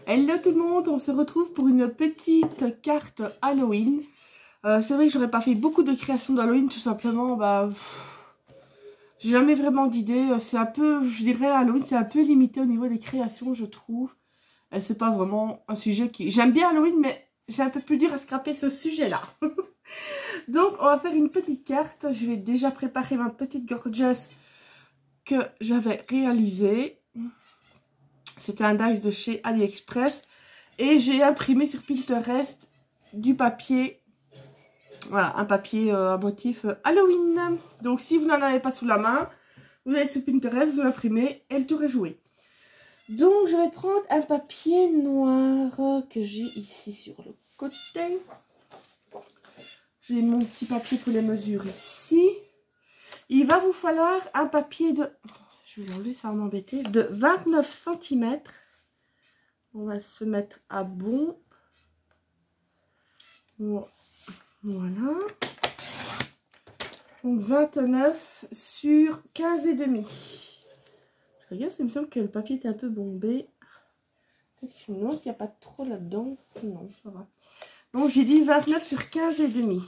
Hello tout le monde, on se retrouve pour une petite carte Halloween. C'est vrai que j'aurais pas fait beaucoup de créations d'Halloween, tout simplement, j'ai jamais vraiment d'idée. C'est un peu, je dirais, Halloween, c'est un peu limité au niveau des créations, je trouve. C'est pas vraiment un sujet qui... J'aime bien Halloween, mais j'ai un peu plus dur à scraper ce sujet-là. Donc, on va faire une petite carte. Je vais déjà préparer ma petite gorgeous que j'avais réalisée. C'était un dice de chez AliExpress. Et j'ai imprimé sur Pinterest du papier. Voilà, un papier à motif Halloween. Donc, si vous n'en avez pas sous la main, vous allez sur Pinterest, vous l'imprimez et le tour est joué. Donc, je vais prendre un papier noir que j'ai ici sur le côté. J'ai mon petit papier pour les mesures ici. Il va vous falloir un papier de... Je vais l'enlever, ça va m'embêter. De 29 cm. On va se mettre à bon. Voilà. Donc 29 sur 15,5. Je regarde, il me semble que le papier est un peu bombé. Peut-être que je me demande qu'il n'y a pas trop là-dedans. Non, ça va. Donc j'ai dit 29 sur 15,5.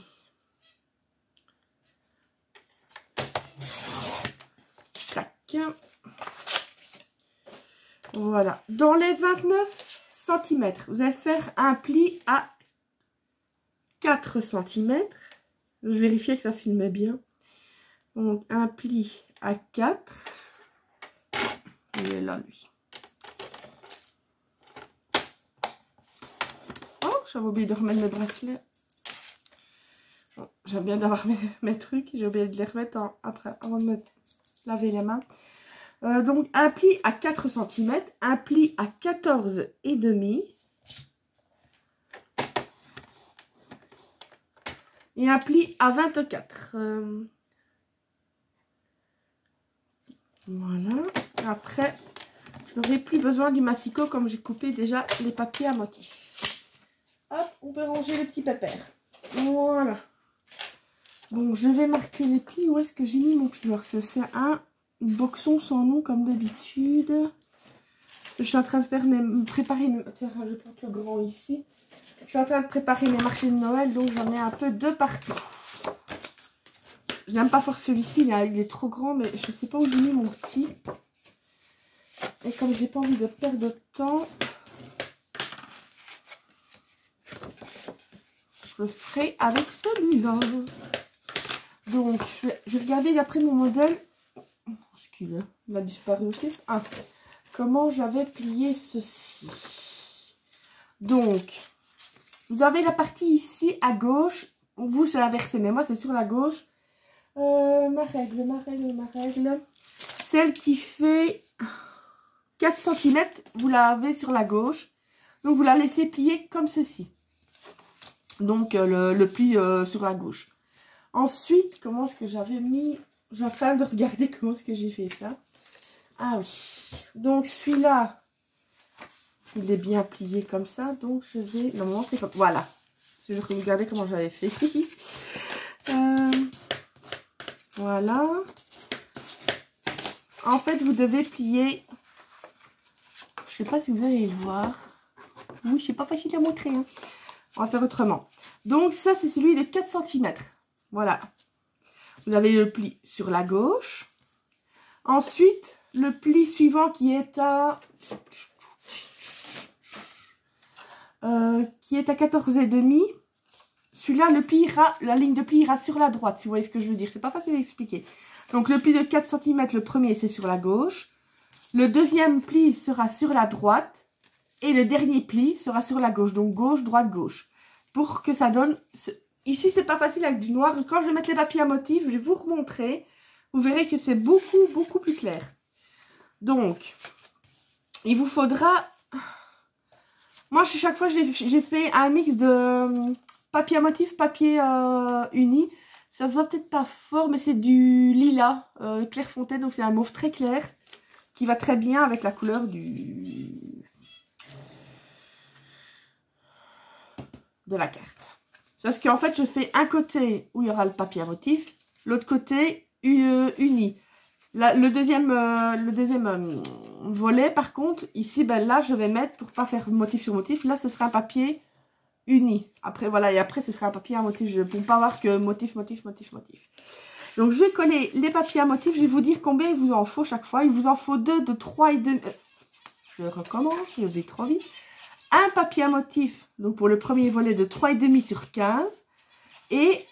Tac. Voilà. Dans les 29 cm, vous allez faire un pli à 4 cm. Je vérifiais que ça filmait bien. Donc un pli à 4. Il est là, lui. Oh, j'avais oublié de remettre mes bracelets. Bon, j'aime bien d'avoir mes trucs. J'ai oublié de les remettre après, avant de me laver les mains. Donc un pli à 4 cm, un pli à 14,5 et un pli à 24. Voilà. Après, je n'aurai plus besoin du massicot comme j'ai coupé déjà les papiers à motif. Hop, on peut ranger les petits pépères. Voilà. Bon, je vais marquer les plis. Où est-ce que j'ai mis mon pli? C'est un boxon sans nom comme d'habitude. Je suis en train de faire préparer mes... Tiens, je porte le grand ici. Je suis en train de préparer mes marchés de Noël, donc j'en ai un peu de partout. Je n'aime pas fort celui-ci, il est trop grand, mais je ne sais pas où j'ai mis mon petit. Et comme j'ai pas envie de perdre de temps, je le ferai avec celui-là. Donc, je vais regarder d'après mon modèle. Il a disparu aussi. Ah, comment j'avais plié ceci. Donc, vous avez la partie ici à gauche. Vous, c'est inversé, mais moi, c'est sur la gauche. Ma règle. Celle qui fait 4 cm, vous l'avez sur la gauche. Donc, vous la laissez plier comme ceci. Donc, le pli sur la gauche. Ensuite, comment est-ce que j'avais mis... J'ai en train de regarder comment est-ce que j'ai fait ça. Ah oui. Donc, celui-là, il est bien plié comme ça. Donc, je vais... Normalement, c'est comme... Voilà. Si je regardais comment j'avais fait. Voilà. En fait, vous devez plier... Je sais pas si vous allez le voir. Oui, c'est pas facile à montrer. Hein. On va faire autrement. Donc, ça, c'est celui de 4 cm. Voilà. Vous avez le pli sur la gauche. Ensuite, le pli suivant qui est à 14,5. Celui-là, le pli ira, la ligne de pli ira sur la droite, si vous voyez ce que je veux dire. C'est pas facile à expliquer. Donc, le pli de 4 cm, le premier, c'est sur la gauche. Le deuxième pli sera sur la droite. Et le dernier pli sera sur la gauche. Donc, gauche, droite, gauche. Pour que ça donne... Ici, c'est pas facile avec du noir. Quand je vais mettre les papiers à motif, je vais vous remontrer. Vous verrez que c'est beaucoup, beaucoup plus clair. Donc, il vous faudra... Moi, chaque fois, j'ai fait un mix de papier à motif, papier uni. Ça se voit peut-être pas fort, mais c'est du lilas Clairefontaine. Donc, c'est un mauve très clair qui va très bien avec la couleur de la carte. Parce qu'en fait, je fais un côté où il y aura le papier à motif, l'autre côté uni. Là, le deuxième volet, par contre, ici, ben là, je vais mettre, pour pas faire motif sur motif, là, ce sera un papier uni. Après, voilà, et après, ce sera un papier à motif, pour pas avoir que motif, motif, motif, motif. Donc, je vais coller les papiers à motif. Je vais vous dire combien il vous en faut chaque fois. Il vous en faut 2 de 3 et 2... je recommence, je vais trop vite. Un papier à motif, donc pour le premier volet, de 3,5 sur 15. Et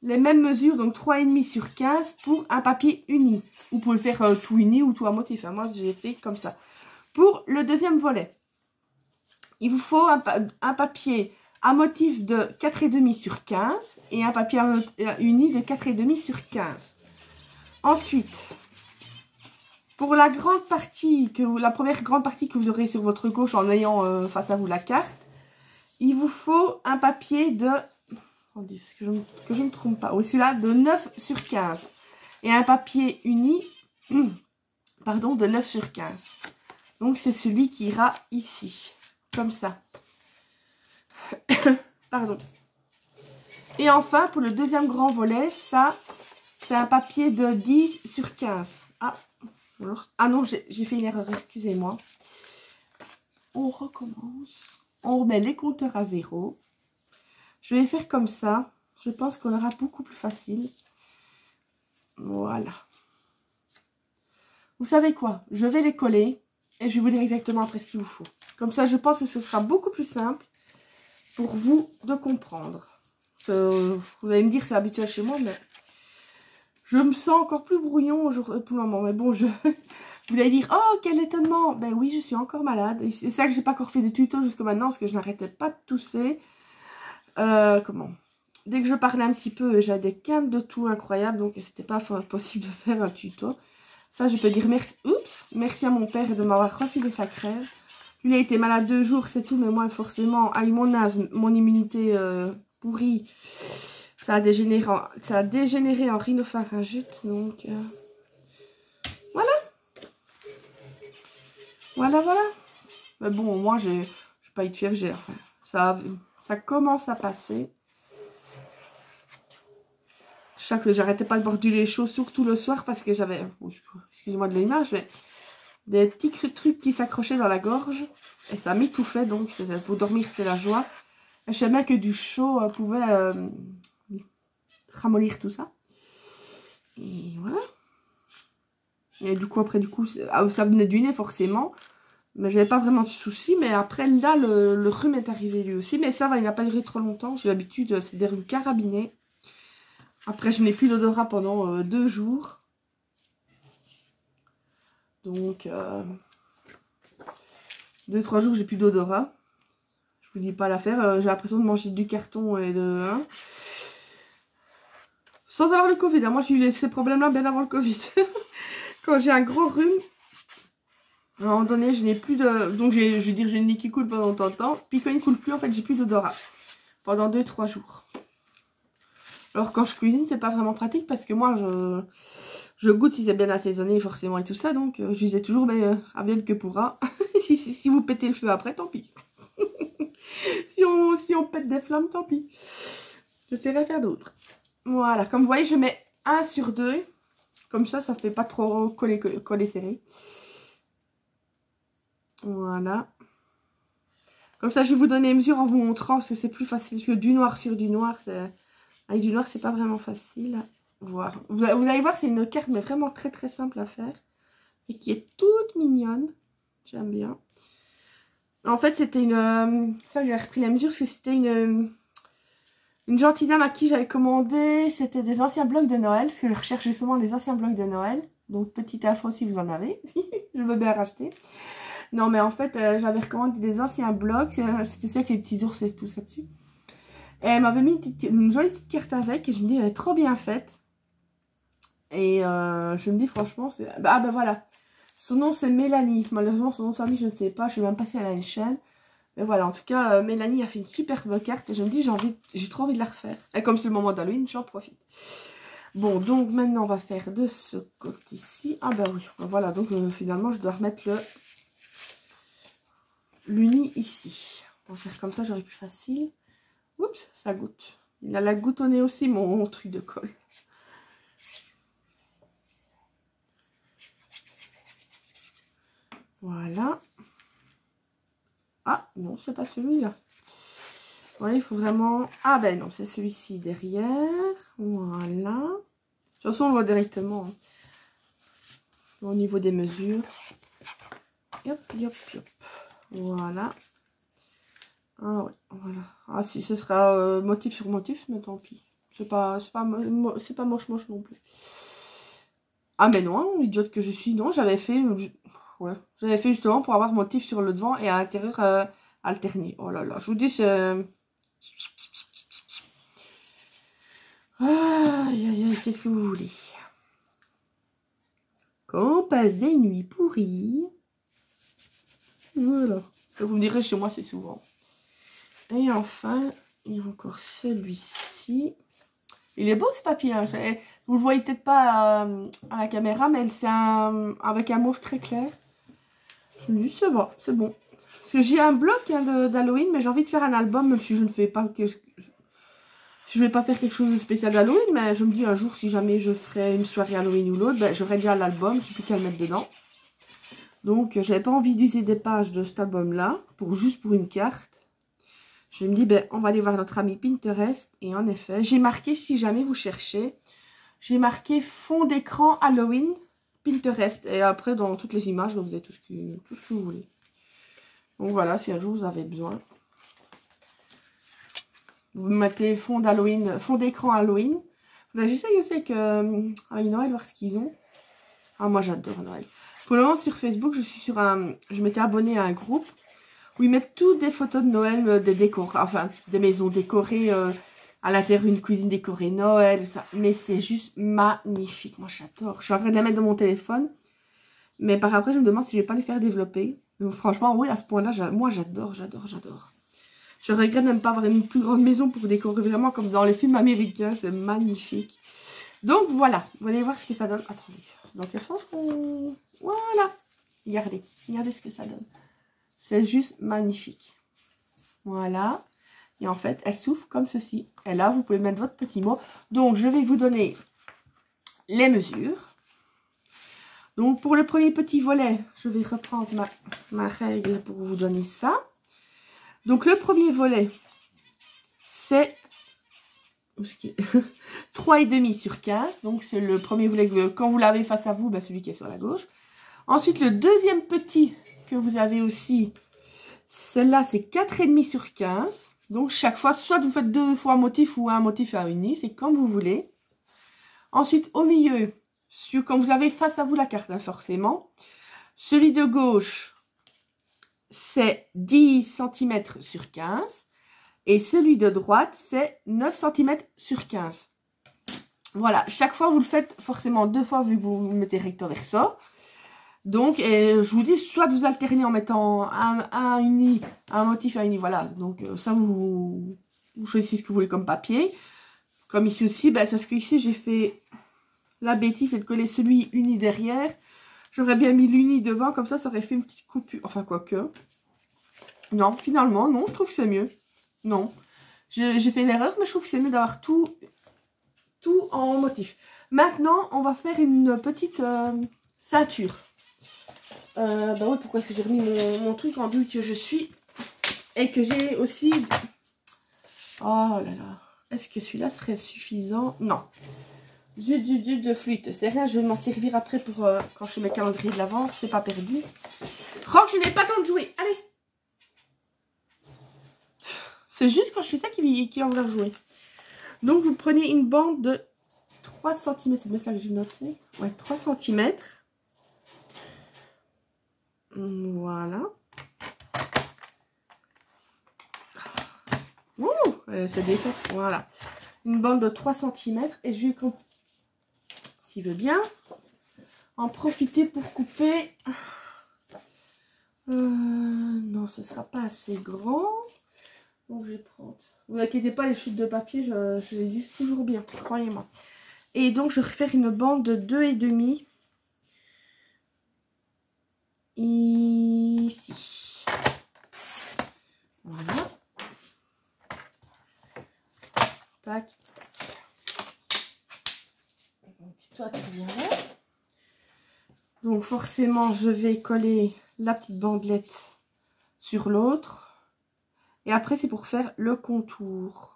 les mêmes mesures, donc 3,5 sur 15 pour un papier uni. Vous pouvez le faire tout uni ou tout à motif. Hein. Moi, j'ai fait comme ça. Pour le deuxième volet, il vous faut un papier à motif de 4,5 sur 15 et un papier uni de 4,5 sur 15. Ensuite, pour la grande partie, la première grande partie que vous aurez sur votre gauche en ayant face à vous la carte, il vous faut un papier de... que je ne me trompe pas. Oui, celui-là, de 9 sur 15. Et un papier uni, pardon, de 9 sur 15. Donc, c'est celui qui ira ici. Comme ça. Pardon. Et enfin, pour le deuxième grand volet, ça, c'est un papier de 10 sur 15. Ah non, j'ai fait une erreur, excusez-moi. On recommence. On remet les compteurs à 0. Je vais faire comme ça. Je pense qu'on aura beaucoup plus facile. Voilà. Vous savez quoi? Je vais les coller et je vais vous dire exactement après ce qu'il vous faut. Comme ça, je pense que ce sera beaucoup plus simple pour vous de comprendre. Vous allez me dire c'est habituel chez moi, mais je me sens encore plus brouillon pour le moment. Mais bon, vous allez dire, oh, quel étonnement! Ben oui, je suis encore malade. C'est ça que j'ai pas encore fait de tuto jusqu'à maintenant, parce que je n'arrêtais pas de tousser. Dès que je parlais un petit peu, j'avais des quintes de toux incroyables, donc c'était pas possible de faire un tuto. Ça, je peux dire merci. Oups, merci à mon père de m'avoir refilé sa crève. Lui a été malade 2 jours, c'est tout, mais moi, forcément, avec mon asthme, mon immunité pourrie, ça a dégénéré en rhinopharyngite, donc voilà. Voilà. Mais bon, moi, j'ai pas eu de fièvre, enfin, ça commence à passer. J'arrêtais pas de boire du lait chaud, surtout le soir, parce que j'avais, excusez-moi de l'image, mais des petits trucs qui s'accrochaient dans la gorge. Et ça m'étouffait, donc pour dormir, c'était la joie. Et je savais bien que du chaud pouvait ramollir tout ça. Et voilà. Et du coup, après, ça venait du nez, forcément. Mais j'avais pas vraiment de soucis. Mais après, là, le rhume est arrivé lui aussi. Mais ça va, il n'a pas duré trop longtemps. J'ai l'habitude, c'est des rhumes carabinés. Après, je n'ai plus d'odorat pendant 2 jours. Donc, 2-3 jours, j'ai plus d'odorat. Je vous dis pas l'affaire. J'ai l'impression de manger du carton et de... Hein. Sans avoir le Covid. Hein. Moi, j'ai eu ces problèmes-là bien avant le Covid. Quand j'ai un gros rhume, à un moment donné, je n'ai plus de... Donc, je vais dire, j'ai une nez qui coule pendant tant de temps. Puis quand il ne coule plus, en fait, j'ai plus d'odorat. Pendant 2-3 jours. Alors, quand je cuisine, c'est pas vraiment pratique parce que moi, je goûte si c'est bien assaisonné, forcément, et tout ça. Donc, je disais toujours, mais advienne que pourra. si vous pétez le feu après, tant pis. si on pète des flammes, tant pis. Je sais rien faire d'autre. Voilà, comme vous voyez, je mets 1 sur 2. Comme ça fait pas trop coller serré. Voilà. Comme ça, je vais vous donner les mesures en vous montrant, parce que c'est plus facile. Parce que du noir sur du noir, avec du noir, c'est pas vraiment facile à voir. Vous allez voir, c'est une carte, mais vraiment très très simple à faire. Et qui est toute mignonne. J'aime bien. En fait, c'était une... ça, j'ai repris la mesure, parce que c'était une gentille dame à qui j'avais commandé. C'était des anciens blocs de Noël, parce que je recherche justement les anciens blocs de Noël. Donc, petite info si vous en avez. Je veux bien racheter. Non, mais en fait, j'avais recommandé des anciens blocs. C'était ceux avec les petits ours et tout ça dessus. Et elle m'avait mis une jolie petite carte avec. Et je me dis, elle est trop bien faite. Et je me dis, franchement, c'est... Ah ben voilà. Son nom, c'est Mélanie. Malheureusement, son nom de famille, je ne sais pas. Je suis même passée à la chaîne. Mais voilà, en tout cas, Mélanie a fait une superbe carte. Et je me dis, j'ai trop envie de la refaire. Et comme c'est le moment d'Halloween, j'en profite. Bon, donc maintenant, on va faire de ce côté-ci. Ah ben oui, voilà. Donc finalement, je dois remettre l'uni ici. On va faire comme ça, j'aurai plus facile. Oups, ça goûte. Il a la goutte au nez aussi, mon truc de colle. Voilà. Ah, non, c'est pas celui-là. Voilà, il faut vraiment... Ah ben non, c'est celui-ci derrière. Voilà. De toute façon, on voit directement hein, au niveau des mesures. Hop, hop, hop. Voilà. Ah oui, voilà. Ah si, ce sera motif sur motif, mais tant pis. C'est pas moche non plus. Ah mais non, hein, idiote que je suis, non, j'avais fait... Ouais, j'avais fait justement pour avoir motif sur le devant et à l'intérieur alterné. Oh là là, je vous dis, c'est... Aïe, aïe, aïe, qu'est-ce que vous voulez? Quand on passe des nuits pourries... Voilà. Vous me direz, chez moi, c'est souvent. Et enfin, il y a encore celui-ci. Il est beau, ce papier. Hein. Vous le voyez peut-être pas à la caméra, mais c'est avec un mauve très clair. Je me dis, ça va, c'est bon. Parce que j'ai un bloc hein, d'Halloween, mais j'ai envie de faire un album, même si je ne fais pas... Si je vais pas faire quelque chose de spécial d'Halloween, mais je me dis un jour, si jamais je ferai une soirée Halloween ou l'autre, ben, j'aurai déjà l'album, j'ai plus qu'à le mettre dedans. Donc, j'avais pas envie d'user des pages de cet album-là, juste pour une carte. Je me dis, ben, on va aller voir notre ami Pinterest. Et en effet, j'ai marqué, si jamais vous cherchez, j'ai marqué fond d'écran Halloween Pinterest. Et après, dans toutes les images, vous avez tout ce que vous voulez. Donc voilà, si un jour vous avez besoin. Vous mettez fond d'écran Halloween. J'essaye aussi avec Noël, voir ce qu'ils ont. Ah, moi j'adore Noël. Pour le moment, sur Facebook, je m'étais abonnée à un groupe où ils mettent toutes des photos de Noël, des décors, enfin, des maisons décorées, à l'intérieur une cuisine décorée Noël, ça. Mais c'est juste magnifique. Moi, j'adore. Je suis en train de la mettre dans mon téléphone. Mais par après, je me demande si je vais pas les faire développer. Donc, franchement, oui, à ce point-là, moi, j'adore. Je regrette de ne pas avoir une plus grande maison pour décorer vraiment comme dans les films américains. C'est magnifique. Donc, voilà. Vous allez voir ce que ça donne. Attendez. Dans quel sens qu'on... Voilà. Regardez ce que ça donne. C'est juste magnifique. Voilà. Et en fait, elle s'ouvre comme ceci. Et là, vous pouvez mettre votre petit mot. Donc, je vais vous donner les mesures. Donc, pour le premier petit volet, je vais reprendre ma règle pour vous donner ça. Donc, le premier volet, c'est 3,5 sur 15. Donc, c'est le premier volet, quand vous l'avez face à vous, ben, celui qui est sur la gauche. Ensuite, le deuxième petit que vous avez aussi, celle-là, c'est 4,5 sur 15. Donc, chaque fois, soit vous faites 2 fois un motif ou un motif à uni, c'est comme vous voulez. Ensuite, au milieu, quand vous avez face à vous la carte, hein, forcément, celui de gauche, c'est 10 cm sur 15. Et celui de droite, c'est 9 cm sur 15. Voilà, chaque fois, vous le faites forcément 2 fois vu que vous mettez recto verso. Donc, je vous dis, soit vous alternez en mettant un uni, un motif à uni, voilà. Donc, ça, vous choisissez ce que vous voulez comme papier. Comme ici aussi, ben, c'est ce que ici, j'ai fait la bêtise, c'est de coller celui uni derrière. J'aurais bien mis l'uni devant, comme ça aurait fait une petite coupure. Enfin, quoique. Non, finalement, non, je trouve que c'est mieux. Non. J'ai fait l'erreur, mais je trouve que c'est mieux d'avoir tout en motif. Maintenant, on va faire une petite ceinture. Bah oui, pourquoi est-ce que j'ai remis mon truc en but que je suis et que j'ai aussi... Oh là là. Est-ce que celui-là serait suffisant? Non. J'ai de flûte. C'est rien, je vais m'en servir après pour quand je fais mes calendriers de l'avance. C'est pas perdu. Rock, je n'ai pas le temps de jouer. Allez. C'est juste quand je fais ça qu'il en va jouer. Donc, vous prenez une bande de 3 cm. C'est bien ça que j'ai noté. Ouais, 3 cm. Voilà. Ouh, ça défait. Voilà. Une bande de 3 cm. Et je vais, s'il veut bien, en profiter pour couper. Non, ce sera pas assez grand. Donc, je vais prendre. Vous inquiétez pas, les chutes de papier, je les use toujours bien. Croyez-moi. Et donc, je vais refaire une bande de 2,5. Ici. Voilà. Tac. Donc, toi, tu viens là. Donc, forcément, je vais coller la petite bandelette sur l'autre. Et après, c'est pour faire le contour.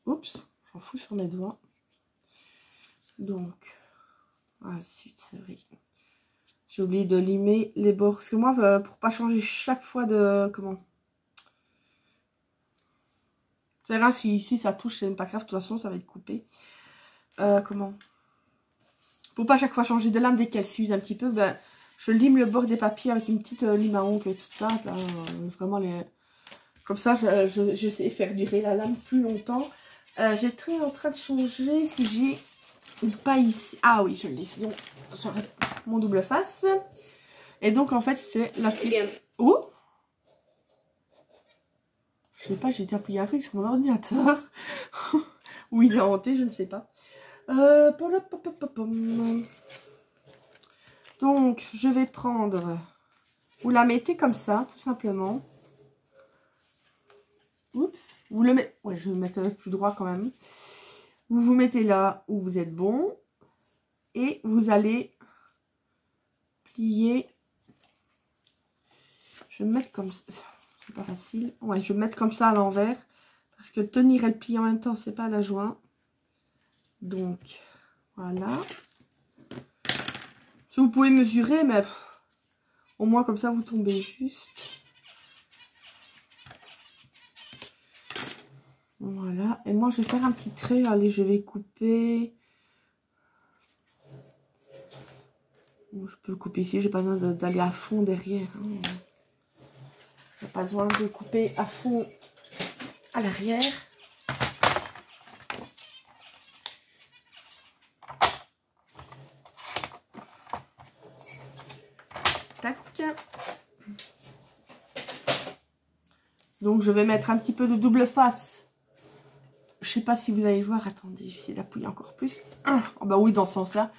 Oups, j'en fous sur mes doigts. Donc, ah zut, c'est vrai. J'ai oublié de limer les bords. Parce que moi, pour pas changer chaque fois de... Comment? C'est vrai, si ça touche, c'est même pas grave. De toute façon, ça va être coupé. Comment? Pour pas chaque fois changer de lame dès qu'elle s'use un petit peu, ben, je lime le bord des papiers avec une petite lime à ongles et tout ça. Ben, vraiment, comme ça, je sais faire durer la lame plus longtemps. J'étais en train de changer si j'ai une paille ici. Ah oui, je l'ai. Sinon, j'aurais mon double face. Et donc, en fait, c'est la petite... Oh! Je sais pas, j'ai appuyé un truc sur mon ordinateur. Ou il est hanté, je ne sais pas. Donc, je vais prendre... Vous la mettez comme ça, tout simplement. Oups. Vous le mettez... Ouais, je vais le mettre plus droit quand même. Vous vous mettez là où vous êtes bon. Et vous allez plier. Je vais me mettre comme ça. C'est pas facile. Ouais, je vais me mettre comme ça à l'envers. Parce que tenir et le plier en même temps, c'est pas la joie. Donc, voilà. Si vous pouvez mesurer, mais au moins comme ça, vous tombez juste. Voilà. Et moi, je vais faire un petit trait. Allez, je vais couper. Bon, je peux couper ici. J'ai pas besoin d'aller à fond derrière. Hein. J'ai pas besoin de couper à fond à l'arrière. Tac. Donc, je vais mettre un petit peu de double face. Je sais pas si vous allez voir. Attendez, je vais essayer d'appuyer encore plus. Ah, oh bah oui, dans ce sens-là.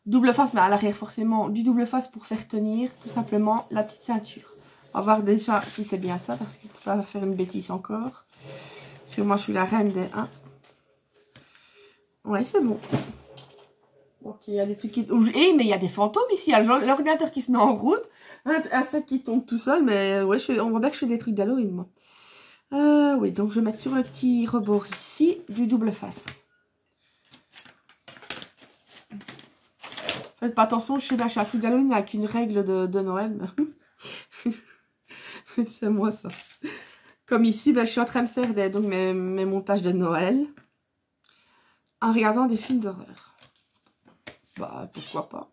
Double face, mais à l'arrière, forcément, du double face pour faire tenir, tout simplement, la petite ceinture. On va voir déjà si c'est bien ça, parce qu'il faut pas faire une bêtise encore. Parce que moi, je suis la reine des 1. Ouais, c'est bon. Ok, il y a des trucs qui... Eh, mais il y a des fantômes ici. Il y a l'ordinateur qui se met en route. Un sac qui tombe tout seul. Mais ouais, on voit bien que je fais des trucs d'Halloween, moi. Oui, donc je vais mettre sur le petit rebord ici du double face. Faites pas attention, je sais bien, je suis un truc d'Halloween avec une règle de Noël. C'est moi ça. Comme ici, ben, je suis en train de faire donc mes montages de Noël en regardant des films d'horreur. Bah, pourquoi pas.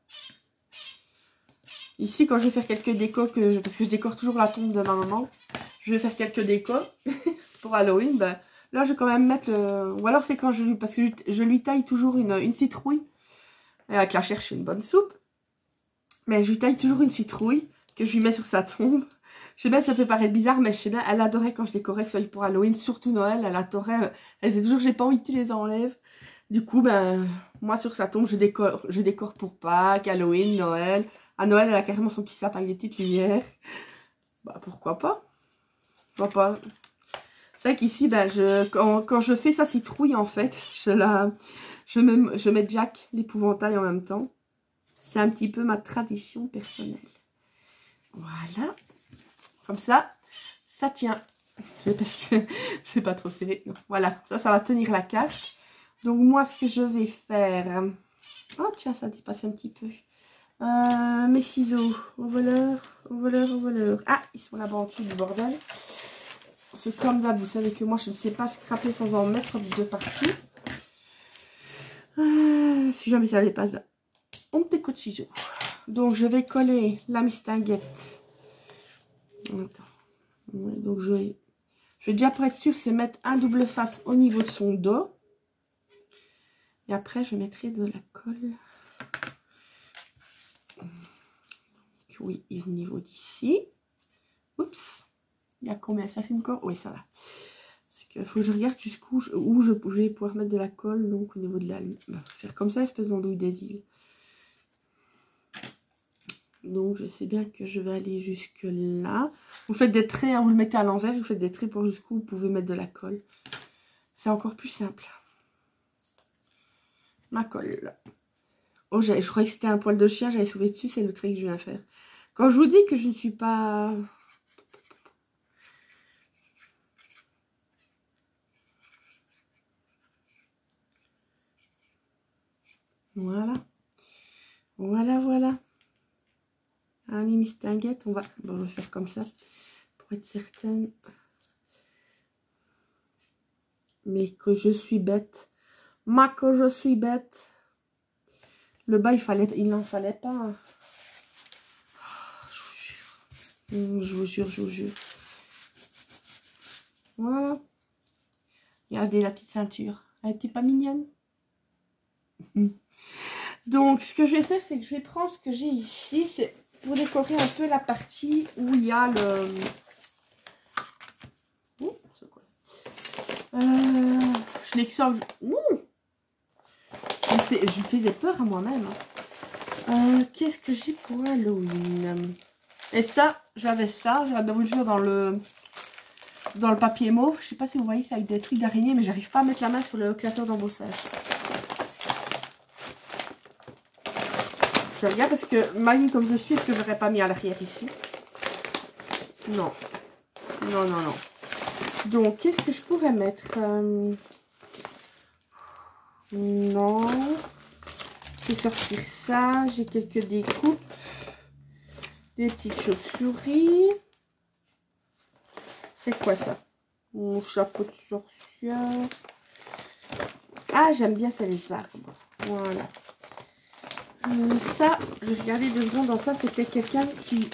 Ici, quand je vais faire quelques décos, parce que je décore toujours la tombe de ma maman, je vais faire quelques décos pour Halloween. Ben, là, je vais quand même mettre le... Ou alors, c'est quand parce que je lui taille toujours une citrouille. Et avec la chair, je fais une bonne soupe. Mais je lui taille toujours une citrouille que je lui mets sur sa tombe. Je sais bien, ça peut paraître bizarre, mais je sais bien, elle adorait quand je décorais, que ce soit pour Halloween, surtout Noël, elle adorait. Elle disait toujours, j'ai pas envie que tu les enlèves. Du coup, ben, moi, sur sa tombe, je décore pour Pâques, Halloween, Noël. À Noël, elle a carrément son petit sapin avec des petites lumières. Bah, pourquoi pas? Pourquoi pas? C'est vrai qu'ici, ben, quand je fais sa citrouille, en fait, je mets Jack, l'épouvantail en même temps. C'est un petit peu ma tradition personnelle. Voilà. Comme ça, ça tient. Parce que je vais pas trop serrer. Non. Voilà, ça va tenir la cage. Donc moi, ce que je vais faire... Oh tiens, ça dépasse un petit peu. Mes ciseaux. Au voleur, au voleur, au voleur. Ah, ils sont là-bas en dessous du bordel. C'est comme d'hab, vous savez que moi, je ne sais pas scraper sans en mettre de partout. Si jamais ça dépasse, ben, un petit coup de ciseaux. Donc, je vais coller la mistinguette. Attends. Ouais, donc, je vais déjà, pour être sûre, c'est mettre un double face au niveau de son dos. Et après, je mettrai de la colle. Donc, oui, et au niveau d'ici. Oups. Il y a combien? Ça fait encore? Oui, ça va. Parce qu'il faut que je regarde jusqu'où où je vais pouvoir mettre de la colle. Donc, au niveau de la... Bah, faire comme ça, espèce d'andouille des îles. Donc je sais bien que je vais aller jusque là. Vous faites des traits, hein, vous le mettez à l'envers, vous faites des traits pour jusqu'où vous pouvez mettre de la colle. C'est encore plus simple. Ma colle là. Oh, je croyais que c'était un poil de chien, j'avais sauvé dessus, c'est le trait que je viens faire. Quand je vous dis que je ne suis pas... Voilà. Voilà, voilà. Allez, Miss Tinguette, on va le faire comme ça. Pour être certaine. Mais que je suis bête. Que je suis bête. Le bas, il n'en fallait pas. Je vous jure, je vous jure. Voilà. Regardez la petite ceinture. Elle n'était pas mignonne. Donc, ce que je vais faire, c'est que je vais prendre ce que j'ai ici. C'est pour décorer un peu la partie où il y a le... Oh, c'est quoi? Je l'exorbe. Je me fais des peurs à moi-même. Qu'est-ce que j'ai pour Halloween? Et ça, j'avais ça. J'avais vous le dire dans le papier mauve. Je sais pas si vous voyez, c'est avec des trucs d'araignée, mais j'arrive pas à mettre la main sur le classeur d'embossage. Je regarde parce que maligne comme je suis, est-ce que je n'aurais pas mis à l'arrière ici? Non. Non, non, non. Donc, qu'est-ce que je pourrais mettre? Non. Je vais sortir ça. J'ai quelques découpes. Des petites chauves-souris. C'est quoi ça? Mon chapeau de sorcière. Ah, j'aime bien ça, les arbres. Voilà. Ça, je regardais 2 secondes dans ça. C'était quelqu'un qui,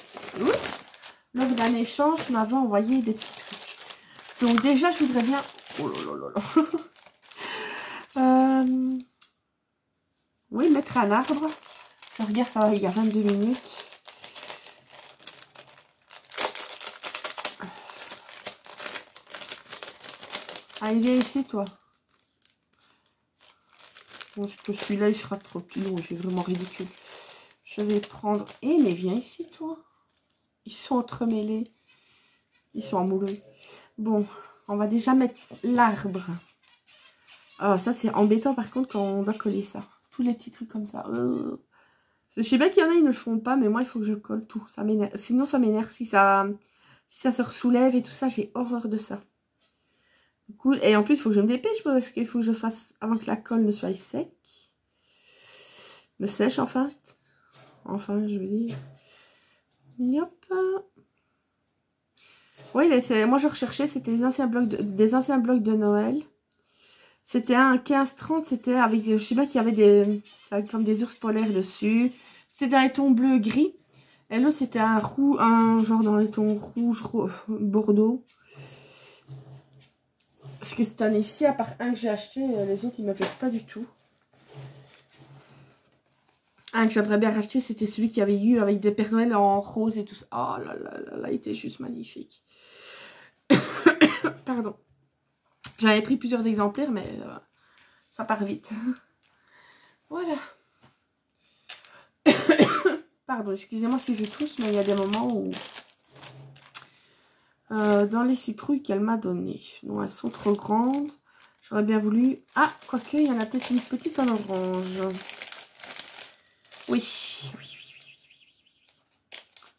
lors d'un échange, m'avait envoyé des petits trucs. Donc déjà, je voudrais bien... Oh là là là là. Oui, mettre un arbre. Je regarde, ça va, il y a 22 minutes. Allez, viens ici, toi. Bon, que celui-là, il sera trop petit. Non, c'est vraiment ridicule. Je vais prendre... Eh, mais viens ici, toi. Ils sont entremêlés. Ils sont amoureux. Bon, on va déjà mettre l'arbre. Ah, ça, c'est embêtant, par contre, quand on va coller ça. Tous les petits trucs comme ça. Je sais pas qu'il y en a, ils ne le font pas, mais moi, il faut que je colle tout. Ça m'énerve. Sinon, ça m'énerve. Si ça se ressoulève et tout ça, j'ai horreur de ça. Cool. Et en plus, il faut que je me dépêche parce qu'il faut que je fasse avant que la colle ne soit sec. Me sèche, enfin. Enfin, je veux dire. Yop. Oui, moi, je recherchais, c'était des anciens blocs de Noël. C'était un 15-30, c'était avec, je sais pas qu'il y avait comme des ours polaires dessus. C'était un ton bleu gris. Et l'autre, c'était un genre dans les tons rouge, bordeaux. Parce que cette année-ci, à part un que j'ai acheté, les autres, ils me plaisent pas du tout. Un que j'aimerais bien racheter, c'était celui qu'il y avait eu avec des Pères Noël en rose et tout ça. Oh là là là là, il était juste magnifique. Pardon. J'avais pris plusieurs exemplaires, mais ça part vite. Voilà. Pardon, excusez-moi si je tousse, mais il y a des moments où... dans les citrouilles qu'elle m'a données. Non, elles sont trop grandes. J'aurais bien voulu... Ah, quoique, il y en a peut-être une petite en orange. Oui. Oui.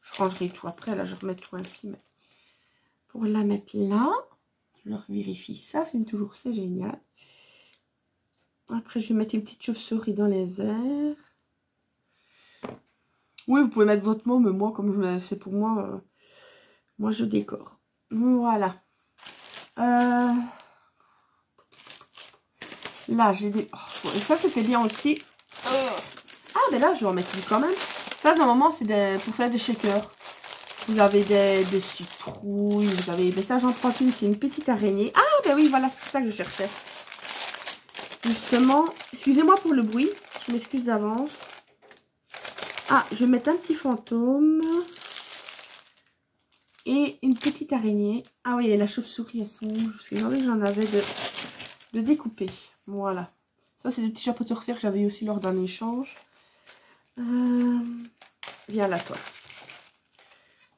Je rangerai tout après. Là, je remets tout ainsi. Mais pour la mettre là, je leur vérifie ça. Fait toujours, c'est génial. Après, je vais mettre une petite chauve-souris dans les airs. Oui, vous pouvez mettre votre mot, mais moi, comme c'est pour moi, moi, je décore. Voilà. Là, j'ai des... Oh, et ça, c'était bien aussi. Ah, mais là, je vais en mettre une quand même. Ça, normalement, c'est pour faire des shakers. Vous avez des citrouilles, vous avez... Mais ça, j'en prends une, c'est une petite araignée. Ah, ben oui, voilà, c'est ça que je cherchais. Justement, excusez-moi pour le bruit. Je m'excuse d'avance. Ah, je vais mettre un petit fantôme. Et une petite araignée. Ah oui, et la chauve-souris, elles sont rouges. Parce que j'en avais de découper. Voilà. Ça, c'est des petits chapeaux de sorcière que j'avais aussi lors d'un échange. Je Viens là, toi.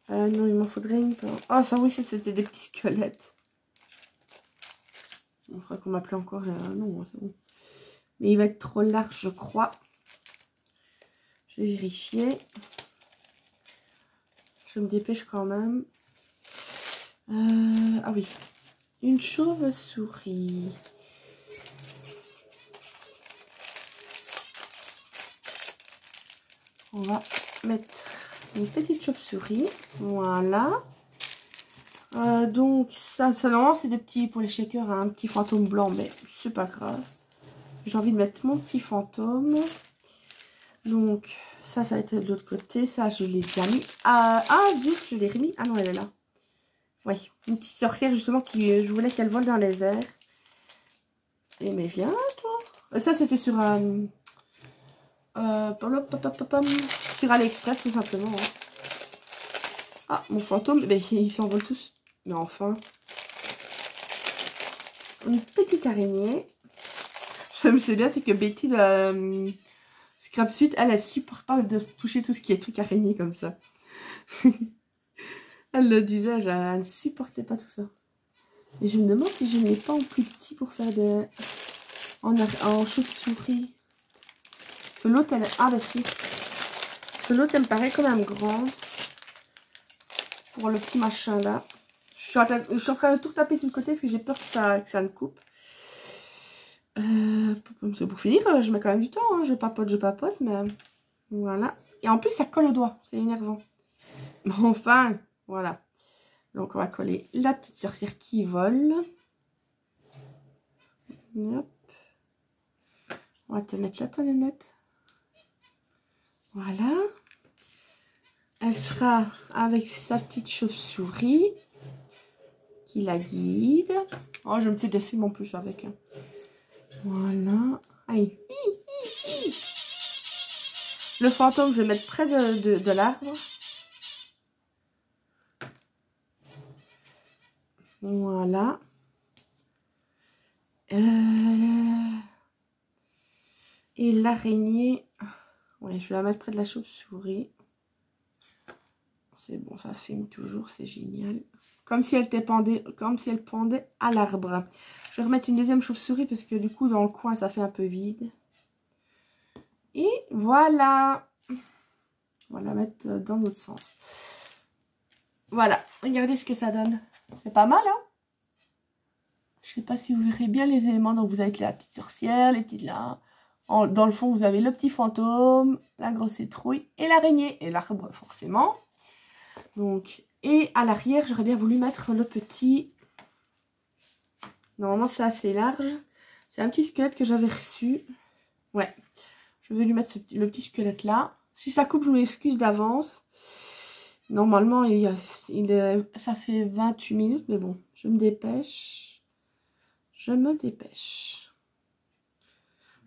Non, il m'en faudrait une. Oh, ça oui, c'était des petits squelettes. Je crois qu'on m'appelait encore. Non, c'est bon. Mais il va être trop large, je crois. Je vais vérifier. Je me dépêche quand même. Ah oui. Une chauve-souris. On va mettre une petite chauve-souris. Voilà. Donc, ça normalement, c'est des petits, pour les shakers, un petit fantôme blanc, mais c'est pas grave. J'ai envie de mettre mon petit fantôme. Donc, ça va être de l'autre côté. Ça, je l'ai déjà mis. Ah, zut, je l'ai remis. Ah non, elle est là. Oui, une petite sorcière, justement, je voulais qu'elle vole dans les airs. Et mais viens, toi. Ça, c'était sur un... sur AliExpress, tout simplement. Hein. Ah, mon fantôme, ben, ils s'envolent tous. Mais enfin. Une petite araignée. Je me sais bien, c'est que Betty, le Scrap Suite, elle supporte pas de toucher tout ce qui est truc araignée comme ça. Elle le disait, elle ne supportait pas tout ça. Et je me demande si je n'ai pas en plus petit pour faire des... en chauve-souris. Parce que l'autre, elle... Ah bah si. Parce que l'autre, elle me paraît quand même grande. Pour le petit machin là. Je suis en train de tout taper sur le côté parce que j'ai peur que ça me coupe. Pour finir, je mets quand même du temps. Hein. Je papote, mais voilà. Et en plus, ça colle au doigt. C'est énervant. Enfin, voilà. Donc, on va coller la petite sorcière qui vole. Hop. On va te mettre la tonnette. Voilà. Elle sera avec sa petite chauve-souris qui la guide. Oh, je me fais des films en plus avec. Voilà. Aïe. Le fantôme, je vais mettre près de l'arbre. Voilà. Et l'araignée, ouais, je vais la mettre près de la chauve-souris. C'est bon, ça se filme toujours, c'est génial. Comme si elle pendait à l'arbre. Je vais remettre une deuxième chauve-souris parce que du coup, dans le coin, ça fait un peu vide. Et voilà. On va la mettre dans l'autre sens. Voilà, regardez ce que ça donne. C'est pas mal, hein? Je sais pas si vous verrez bien les éléments. Donc, vous avez la petite sorcière, les petites là. Dans le fond, vous avez le petit fantôme, la grosse citrouille et l'araignée. Et l'arbre, forcément. Donc, et à l'arrière, j'aurais bien voulu mettre le petit... Normalement, c'est assez large. C'est un petit squelette que j'avais reçu. Ouais. Je vais lui mettre le petit squelette là. Si ça coupe, je m'excuse d'avance. Normalement, ça fait 28 minutes. Mais bon, je me dépêche. Je me dépêche.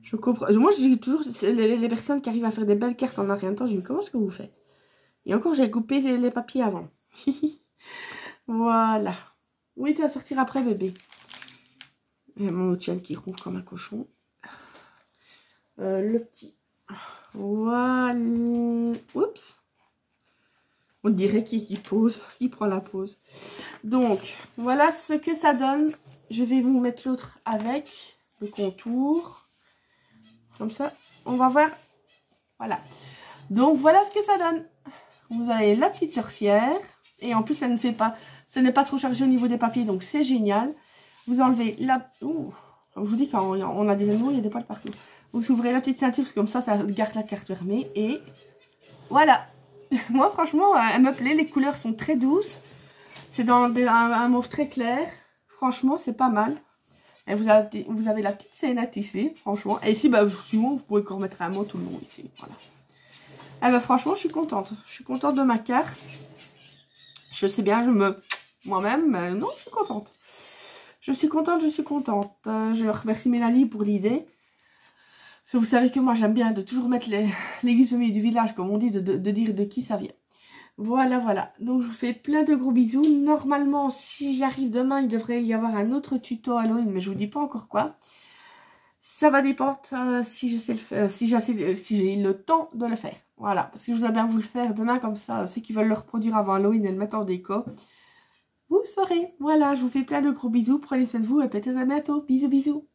Je comprends. Moi, je dis toujours, les personnes qui arrivent à faire des belles cartes en rien de temps, je dis, comment est-ce que vous faites? Et encore, j'ai coupé les papiers avant. Voilà. Oui, tu vas sortir après, bébé. Et mon autre chien qui ronfle comme un cochon. Le petit. Voilà. Oups. On dirait qu'il pose. Il prend la pause. Donc, voilà ce que ça donne. Je vais vous mettre l'autre avec le contour. Comme ça, on va voir. Voilà. Donc, voilà ce que ça donne. Vous avez la petite sorcière. Et en plus, elle ne fait pas... Ce n'est pas trop chargé au niveau des papiers. Donc, c'est génial. Vous enlevez la... Ouh. Je vous dis, quand on a des animaux, il y a des poils partout. Vous ouvrez la petite ceinture, parce que comme ça garde la carte fermée. Et voilà. Moi, franchement, elle me plaît. Les couleurs sont très douces. C'est dans un mauve très clair. Franchement, c'est pas mal. Et vous avez la petite scénette ici, franchement. Et ici, bah, sinon, vous pouvez encore mettre un mot tout le long ici. Voilà. Et bah, franchement, je suis contente. Je suis contente de ma carte. Je sais bien, moi-même, mais non, je suis contente. Je suis contente, je suis contente. Je remercie Mélanie pour l'idée. Parce que vous savez que moi, j'aime bien de toujours mettre l'église au milieu du village, comme on dit, de dire de qui ça vient. Voilà, voilà. Donc, je vous fais plein de gros bisous. Normalement, si j'arrive demain, il devrait y avoir un autre tuto Halloween, mais je vous dis pas encore quoi. Ça va dépendre si je sais le faire, si j'ai le temps de le faire. Voilà, parce que je voudrais bien vous le faire demain, comme ça, ceux qui veulent le reproduire avant Halloween et le mettre en déco, vous saurez. Voilà, je vous fais plein de gros bisous, prenez soin de vous et peut-être à bientôt. Bisous, bisous.